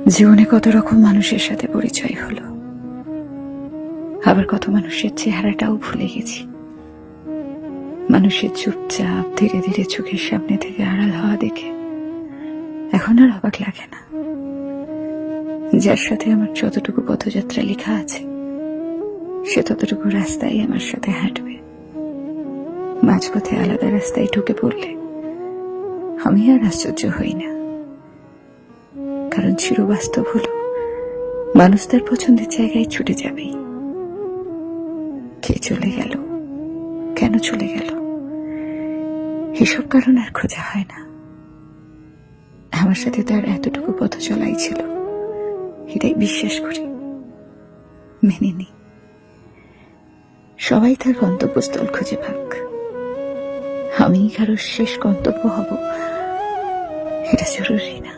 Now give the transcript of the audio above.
জীবনে কত রকম মানুষের সাথে পরিচয় হলো, আবার কত মানুষের চেহারাটাও ভুলে গেছি। মানুষের চুপচাপ ধীরে ধীরে চোখের সামনে থেকে আড়াল হওয়া দেখে এখন আর অবাক লাগে না। যার সাথে আমার যতটুকু পথযাত্রা লেখা আছে, সে ততটুকু রাস্তায় আমার সাথে হাঁটবে। মাঝপথে আলাদা রাস্তায় ঢুকে পড়লে আমি আর আশ্চর্য হই না, কারণ চিরবাস্তব হলো মানুষ তার পছন্দের জায়গায় ছুটে যাবেই। কে চলে গেল, কেন চলে গেল, এসব কারণ আর খোঁজা হয় না। আমার সাথে তার এতটুকু পথ চলাই ছিল, এটাই বিশ্বাস করি, মেনে নি। সবাই তার গন্তব্যস্থল খুঁজে পাক, আমি কারোর শেষ গন্তব্য হব এটা জরুরি না।